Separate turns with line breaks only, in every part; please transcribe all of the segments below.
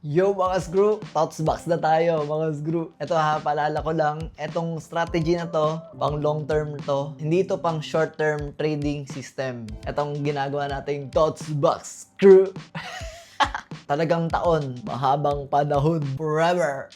Yo mga screw, thoughts box na tayo mga screw. Ito ha, paalala ko lang, etong strategy na to, pang long term to, hindi ito pang short term trading system. Etong ginagawa nating thoughts box screw. Talagang taon, mahabang panahon, forever.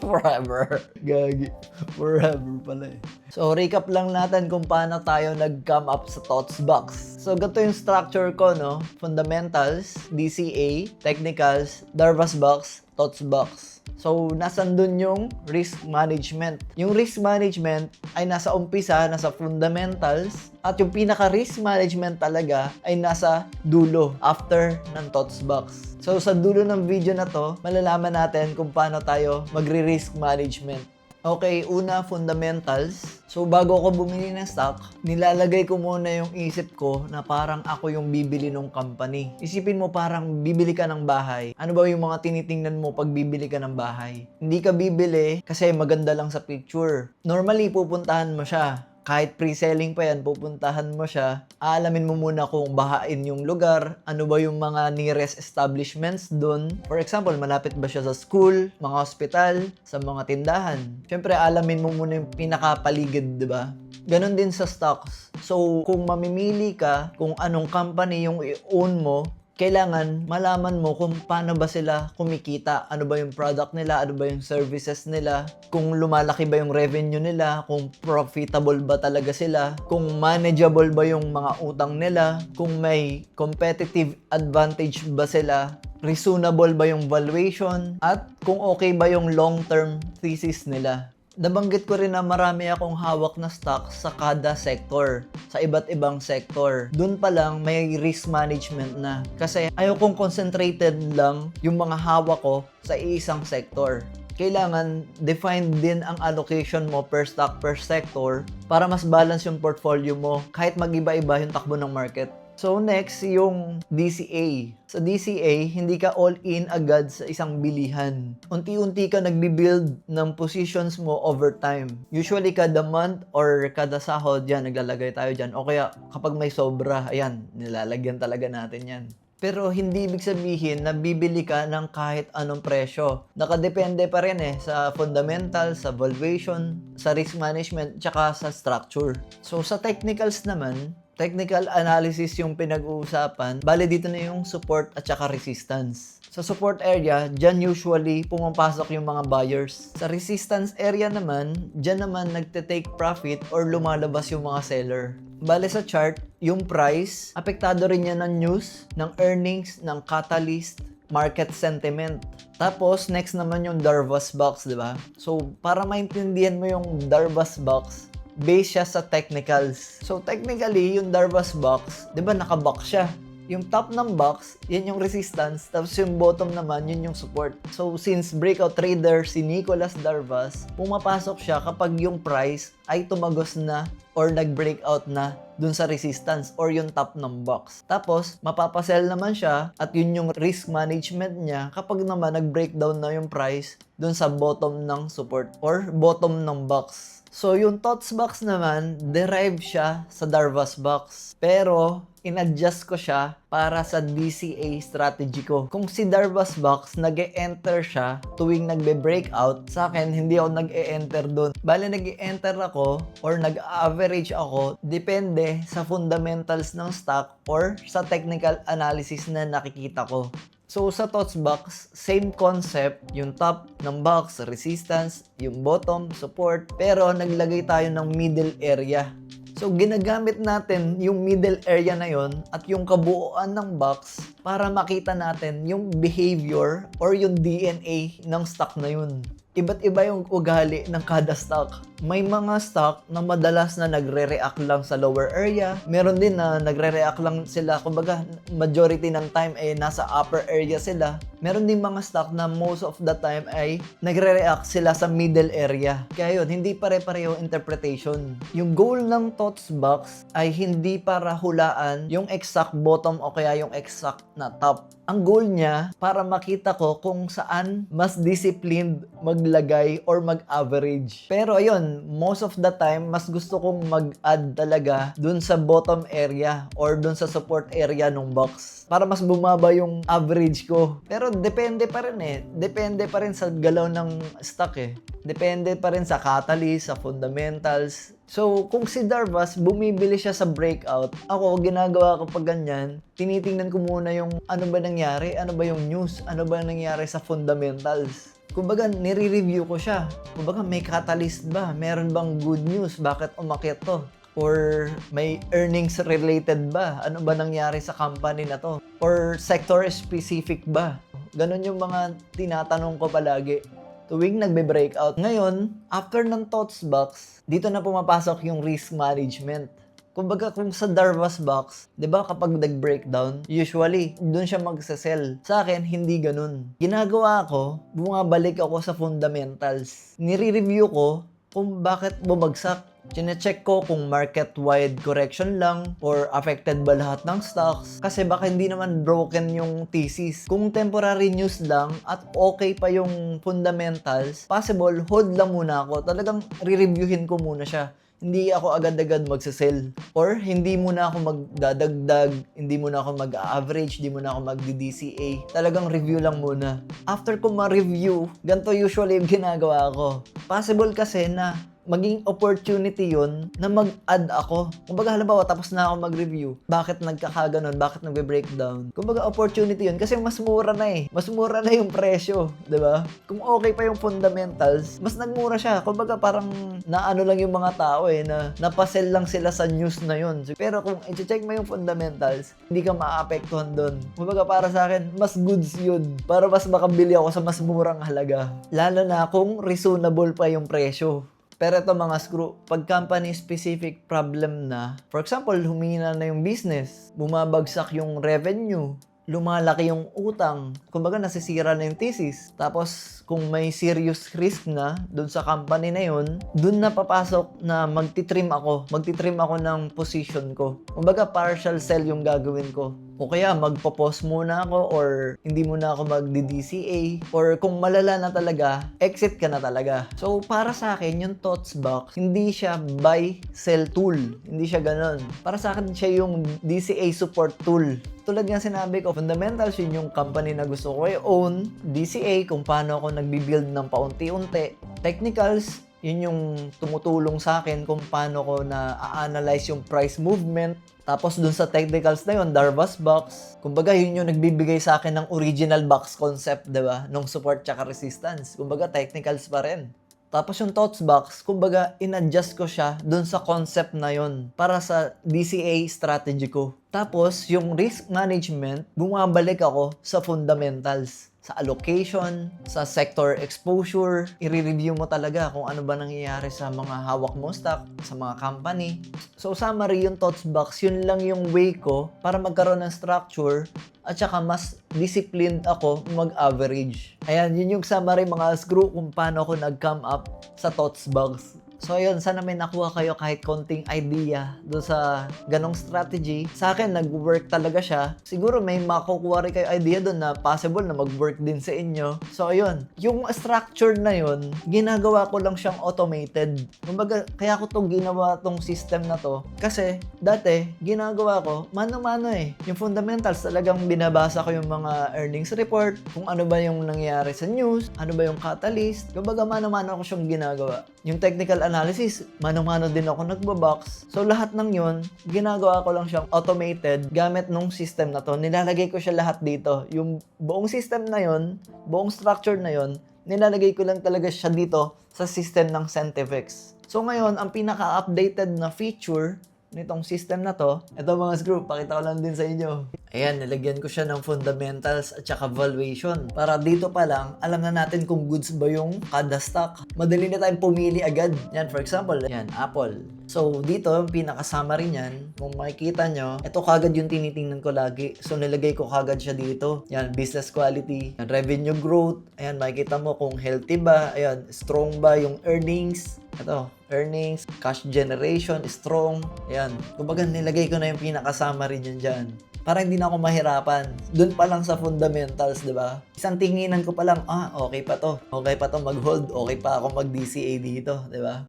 Forever. Gagi. Forever pala eh. So, recap lang natin kung paano tayo nag-come up sa thoughts box. So, ganito yung structure ko, no? Fundamentals, DCA, Technicals, Darvas box, thoughts box. So, nasan dun yung risk management. Yung risk management ay nasa umpisa, nasa fundamentals, at yung pinaka-risk management talaga ay nasa dulo, after ng thoughts box. So, sa dulo ng video na to, malalaman natin kung paano tayo magre-risk management. Okay, una, fundamentals. So, bago ako bumili ng stock, nilalagay ko muna yung isip ko na parang ako yung bibili ng company. Isipin mo parang bibili ka ng bahay. Ano ba yung mga tinitingnan mo pag bibili ka ng bahay? Hindi ka bibili kasi maganda lang sa picture. Normally, pupuntahan mo siya. Kahit pre-selling pa yan, pupuntahan mo siya, aalamin mo muna kung bahain yung lugar, ano ba yung mga nearest establishments dun. For example, malapit ba siya sa school, mga hospital, sa mga tindahan. Siyempre, alamin mo muna yung pinakapaligid, di ba? Ganon din sa stocks. So, kung mamimili ka, kung anong company yung i-own mo, kailangan malaman mo kung paano ba sila kumikita, ano ba yung product nila, ano ba yung services nila, kung lumalaki ba yung revenue nila, kung profitable ba talaga sila, kung manageable ba yung mga utang nila, kung may competitive advantage ba sila, reasonable ba yung valuation, at kung okay ba yung long-term thesis nila. Nabanggit ko rin na marami akong hawak na stocks sa kada sector, sa iba't ibang sector. Doon pa lang may risk management na. Kasi ayaw kong concentrated lang yung mga hawak ko sa isang sector. Kailangan define din ang allocation mo per stock per sector para mas balance yung portfolio mo kahit mag-iba-iba yung takbo ng market. So next, yung DCA. Sa DCA, hindi ka all-in agad sa isang bilihan. Unti-unti ka nagbi-build ng positions mo over time. Usually, kada month or kada sahod, yan, naglalagay tayo dyan. O kaya, kapag may sobra, ayan, nilalagyan talaga natin yan. Pero hindi ibig sabihin na bibili ka ng kahit anong presyo. Nakadepende pa rin sa fundamental, sa valuation, sa risk management, tsaka sa structure. So sa technicals naman, technical analysis yung pinag-uusapan. Bale dito na yung support at saka resistance. Sa support area, dyan usually pumapasok yung mga buyers. Sa resistance area naman, dyan naman nagte-take profit or lumalabas yung mga seller. Bale sa chart, yung price, apektado rin yan ng news, ng earnings, ng catalyst, market sentiment. Tapos, next naman yung Darvas box, di ba? So, para maintindihan mo yung Darvas box, based siya sa technicals. So, technically, yung Darvas box, di ba naka-box siya? Yung top ng box, yan yung resistance, tapos yung bottom naman, yun yung support. So, since breakout trader si Nicolas Darvas, pumapasok siya kapag yung price ay tumagos na or nag-breakout na dun sa resistance or yung top ng box. Tapos, mapapasell naman siya at yun yung risk management niya kapag naman nag-breakdown na yung price dun sa bottom ng support or bottom ng box. So, yung thoughts box naman, derive siya sa Darvas box. Pero, in-adjust ko siya para sa DCA strategy ko. Kung si Darvas box, nag-e-enter siya tuwing nagbe-breakout, sa akin, hindi ako nag-e-enter doon. Bale, nag-e-enter ako or nag-average ako, depende sa fundamentals ng stock or sa technical analysis na nakikita ko. So, sa thoughts box, same concept, yung top ng box, resistance, yung bottom, support, pero naglagay tayo ng middle area. So, ginagamit natin yung middle area na yon at yung kabuuan ng box para makita natin yung behavior or yung DNA ng stock na yun. Iba't iba yung ugali ng kada stock. May mga stock na madalas na nagre-react lang sa lower area. Meron din na nagre-react lang sila, kumbaga majority ng time ay nasa upper area sila. Meron din mga stock na most of the time ay nagre-react sila sa middle area. Kaya yun, hindi pare-pareho interpretation. Yung goal ng thoughts box ay hindi para hulaan yung exact bottom o kaya yung exact na top. Ang goal niya para makita ko kung saan mas disciplined maglagay or mag-average. Pero ayun, ngayon, most of the time, mas gusto kong mag-add talaga dun sa bottom area or dun sa support area ng box para mas bumaba yung average ko. Pero depende pa rin eh. Depende pa rin sa galaw ng stock eh. Depende pa rin sa catalyst, sa fundamentals. So, kung si Darvas, bumibili siya sa breakout, ako, ginagawa ko pag ganyan, tinitingnan ko muna yung ano ba nangyari, ano ba yung news, ano ba nangyari sa fundamentals. Kumbaga, nire-review ko siya. Kumbaga, may catalyst ba? Meron bang good news? Bakit umakyat to? Or may earnings related ba? Ano ba nangyari sa company na to? Or sector specific ba? Ganon yung mga tinatanong ko palagi tuwing nagbe-breakout. Ngayon, after ng thoughts box, dito na pumapasok yung risk management. Kumbaga, kung sa Darvas box, 'di ba kapag nag-breakdown, usually doon siya magse-sell. Sa akin, hindi ganun. Ginagawa ko, bumabalik ako sa fundamentals. Nire-review ko kung bakit bumagsak. Chine-check ko kung market-wide correction lang or affected ba lahat ng stocks kasi baka hindi naman broken yung thesis. Kung temporary news lang at okay pa yung fundamentals, possible hold lang muna ako. Talagang re-reviewin ko muna siya. Hindi ako agad-agad magsasell or hindi muna ako magdadagdag, hindi muna ako mag-average, hindi muna ako magdi-DCA. Talagang review lang muna. After ko ma-review, ganito usually yung ginagawa ko. Possible kasi na maging opportunity yun na mag-add ako. Kumbaga, halimbawa, tapos na ako mag-review. Bakit nagkakaganon? Bakit nagbe-breakdown? Kumbaga, opportunity yun kasi mas mura na eh. Mas mura na yung presyo, di ba? Kung okay pa yung fundamentals, mas nagmura siya. Kumbaga, parang naano lang yung mga tao eh, na napasell lang sila sa news na yun. Pero kung i-check mo yung fundamentals, hindi ka maaapektuhan doon. Kumbaga, para sa akin, mas goods yun. Para mas makabili ako sa mas murang halaga. Lalo na kung reasonable pa yung presyo. Pero ito mga screw, pag company specific problem na, for example, humina na yung business, bumabagsak yung revenue, lumalaki yung utang, kumbaga nasisira na yung thesis. Tapos kung may serious risk na dun sa company na yun, dun na papasok na magtitrim ako ng position ko. Kumbaga partial sell yung gagawin ko. O kaya magpo-pause muna ako or hindi muna ako magdi-DCA or kung malala na talaga, exit ka na talaga. So para sa akin, yung thoughts box, hindi siya buy, sell tool. Hindi siya ganon. Para sa akin, siya yung DCA support tool. Tulad nga sinabi ko, fundamentals yun yung company na gusto ko i-own. DCA, kung paano ako nagbi-build ng paunti-unti. Technicals, yun yung tumutulong sa akin kung paano ko na-analyze yung price movement. Tapos dun sa technicals na yun, Darvas box, kumbaga yun yung nagbibigay sa akin ng original box concept, diba? Nung support tsaka resistance. Kumbaga technicals pa rin. Tapos yung thoughts box, kumbaga in-adjust ko siya dun sa concept na yun para sa DCA strategy ko. Tapos yung risk management, bumabalik ako sa fundamentals. Sa allocation, sa sector exposure, i-review mo talaga kung ano ba nangyayari sa mga hawak mo stock, sa mga company. So summary, yung thoughts box, yun lang yung way ko para magkaroon ng structure at saka mas disciplined ako mag-average. Ayan, yun yung summary mga screw kung paano ako nag-come up sa thoughts box. So ayun, sana may nakuha kayo kahit konting idea doon sa ganong strategy. Sa akin, nag-work talaga siya. Siguro may makukuha rin kayo idea doon na possible na mag-work din sa inyo. So ayun, yung structure na yun, ginagawa ko lang siyang automated. Kumbaga, kaya ko itong ginawa tong system na to. Kasi dati, ginagawa ko, mano-mano eh. Yung fundamentals, talagang binabasa ko yung mga earnings report, kung ano ba yung nangyayari sa news, ano ba yung catalyst. Kumbaga, mano-mano ko siyang ginagawa. Yung technical analysis, mano-mano din ako nagbabox. So lahat ng yun, ginagawa ko lang siyang automated gamit nung system na to. Nilalagay ko siya lahat dito. Yung buong system na yun, buong structure na yun, nilalagay ko lang talaga siya dito sa system ng Centifex. So ngayon, ang pinaka-updated na feature nitong system na to, ito mga screw, pakita ko lang din sa inyo. Ayan, nilagyan ko siya ng fundamentals at saka valuation. Para dito pa lang, alam na natin kung goods ba yung kada stock. Madali na tayong pumili agad. Yan, for example, yan, Apple. So, dito, yung pinaka-summary niyan, kung makikita nyo, ito kagad yung tinitingnan ko lagi. So, nilagay ko kagad siya dito. Yan, business quality, yan, revenue growth. Ayan, makikita mo kung healthy ba. Ayan, strong ba yung earnings. Ito, earnings, cash generation, strong. Ayan. Kumbaga, nilagay ko na yung pinaka-summary dyan. Para hindi na ako mahirapan. Doon pa lang sa fundamentals, di ba? Isang tinginan ko pa lang, okay pa to. Okay pa to mag-hold. Okay pa ako mag-DCA dito, di ba?